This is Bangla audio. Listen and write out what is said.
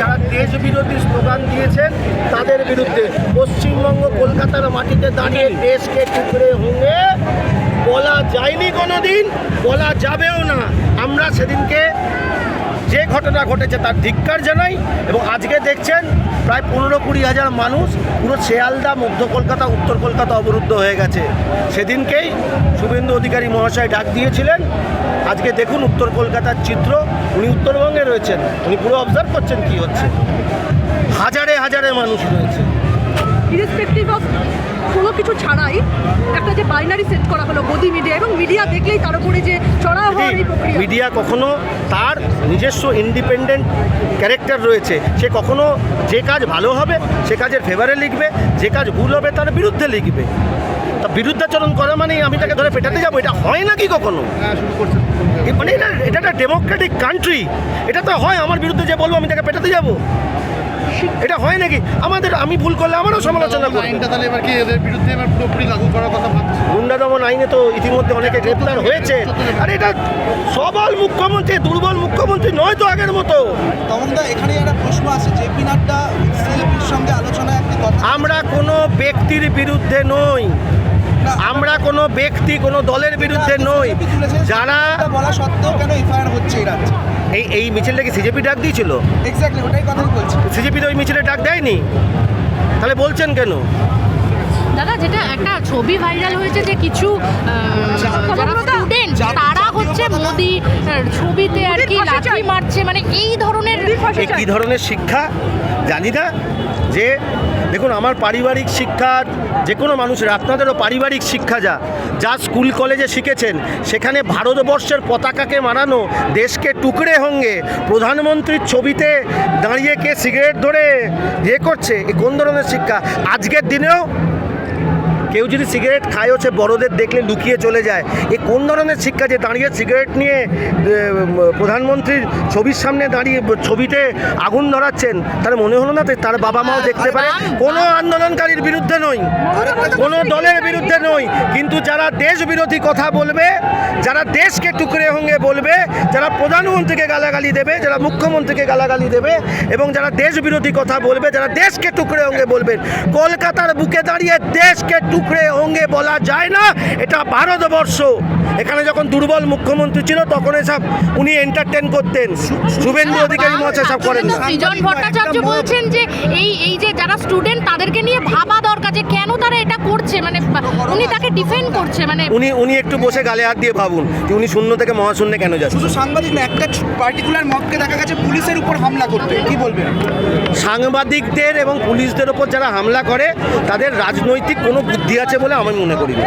যারা দেশ বিরোধী স্লোগান দিয়েছেন তাদের বিরুদ্ধে। পশ্চিমবঙ্গ কলকাতার মাটিতে দাঁড়িয়ে দেশকে টুকরে ভেঙে বলা যায়নি, কোনোদিন বলা যাবেও না। আমরা সেদিনকে যে ঘটনা ঘটেছে তার ধিক্কার জানাই এবং আজকে দেখছেন প্রায় 15-20 হাজার মানুষ পুরো শিয়ালদা, মধ্য কলকাতা, উত্তর কলকাতা অবরুদ্ধ হয়ে গেছে। সেদিনকেই শুভেন্দু অধিকারী মহাশয় ডাক দিয়েছিলেন। আজকে দেখুন উত্তর কলকাতার চিত্র, উনি উত্তরবঙ্গে রয়েছেন, উনি পুরো অবজার্ভ করছেন কি হচ্ছে। হাজারে হাজারে মানুষ রয়েছে। ইরেসপেক্টিভ অফ কোনো কিছু ছাড়াই একটা যে বাইনারি সেট করা হলো গদি মিডিয়া, এবং মিডিয়া দেখলেই তার উপরে যে চড়া হওয়ার এই প্রক্রিয়া। মিডিয়া কখনো তার নিজস্ব ইন্ডিপেন্ডেন্ট ক্যারেক্টার রয়েছে, সে কখনো যে কাজ ভালো হবে সে কাজের ফেভারে লিখবে, যে কাজ ভুল হবে তার বিরুদ্ধে লিখবে। তা বিরুদ্ধাচরণ করা মানে আমি তাকে ধরে পেটাতে যাবো, এটা হয় নাকি কখনো? মানে এটা একটা ডেমোক্রেটিক কান্ট্রি, এটা তো হয় আমার বিরুদ্ধে যে বলবো আমি তাকে পেটাতে যাবো? এটা হয় নাকি? আমি ভুল করলে আমারও সমালোচনা করি। গুন্ডা দমন আইনে তো ইতিমধ্যে অনেকে গ্রেপ্তার হয়েছে। আর এটা সবল মুখ্যমন্ত্রী, দুর্বল মুখ্যমন্ত্রী নয় তো আগের মতো। এখানে একটা প্রশ্ন আছে, জেপি নাড্ডা সিএপির সঙ্গে আলোচনায় একটি কথা। আমরা কোনো ব্যক্তির বিরুদ্ধে নই, আমরা কোনো ব্যক্তি কোনো দলের বিরুদ্ধে নই। যারা বলা সত্ত্বেও কেন এফআইআর হচ্ছে এই রাজ্যে? এই মিছিলটাকে সিজেপি ডাক দিয়েছিল? এক্স্যাক্টলি ওটাই কথা বলছি। সিজেপি তো ওই মিছিলে ডাক দেয়নি, তাহলে বলছেন কেন? দাদা, যেটা একটা ছবি ভাইরাল হয়েছে যে কিছু যারা স্টুডেন্ট তারা হচ্ছে মোদি ছবিতে আর কি লাঠি মারছে, মানে এই ধরনের কী ধরনের শিক্ষা জানি না। যে দেখুন, আমার পারিবারিক শিক্ষা, যে কোনো মানুষের, আপনাদেরও পারিবারিক শিক্ষা যা স্কুল কলেজে শিখেছেন, সেখানে ভারতবর্ষের পতাকাকে মারানো, দেশকে টুকরে ভেঙে প্রধানমন্ত্রীর ছবিতে দাঁড়িয়ে কে সিগারেট ধরে করছে, এ কোন ধরনের শিক্ষা? আজকের দিনেও কেউ যদি সিগারেট খায় হচ্ছে বড়দের দেখলে লুকিয়ে চলে যায়, এ কোন ধরনের শিক্ষা যে দাঁড়িয়ে সিগারেট নিয়ে প্রধানমন্ত্রীর ছবির সামনে দাঁড়িয়ে ছবিতে আগুন ধরাচ্ছেন? তার মনে হলো না তার বাবা মাও দেখতে পারে? কোনো আন্দোলনকারীর বিরুদ্ধে নই, কোনো দলের বিরুদ্ধে নই, কিন্তু যারা দেশ বিরোধী কথা বলবে, যারা দেশকে টুকরে ভেঙে বলবে, যারা প্রধানমন্ত্রীকে গালাগালি দেবে, যারা মুখ্যমন্ত্রীকে গালাগালি দেবে এবং যারা দেশ বিরোধী কথা বলবে, যারা দেশকে টুকরে ভেঙে বলবেন, কলকাতার বুকে দাঁড়িয়ে দেশকে টুকরে ভেঙে বলা যায় না। এটা ভারতবর্ষ। এখানে যখন দুর্বল মুখ্যমন্ত্রী ছিল তখন এসব উনি এন্টারটেন করতেন, শুভেন্দু অধিকারী মহাশয় সব করেন না। সৃজন ভট্টাচার্য বলছেন যে এই যে যারা স্টুডেন্ট তাদেরকে নিয়ে ভাবা দরকার যে কেন তারা এটা করছে, মানে উনি তাকে ডিফেন্ড করছে। মানে উনি একটু বসে গালে হাত দিয়ে ভাবুন যে উনি শূন্য থেকে মহাশূন্যে কেন যাচ্ছেন। শুধু সাংবাদিক না, একটা পার্টিকুলার মতকে দেখা গেছে পুলিশের উপর হামলা করতে, কি বলবেন? সাংবাদিকদের এবং পুলিশদের ওপর যারা হামলা করে তাদের রাজনৈতিক কোনো বুদ্ধি আছে বলে আমি মনে করি না।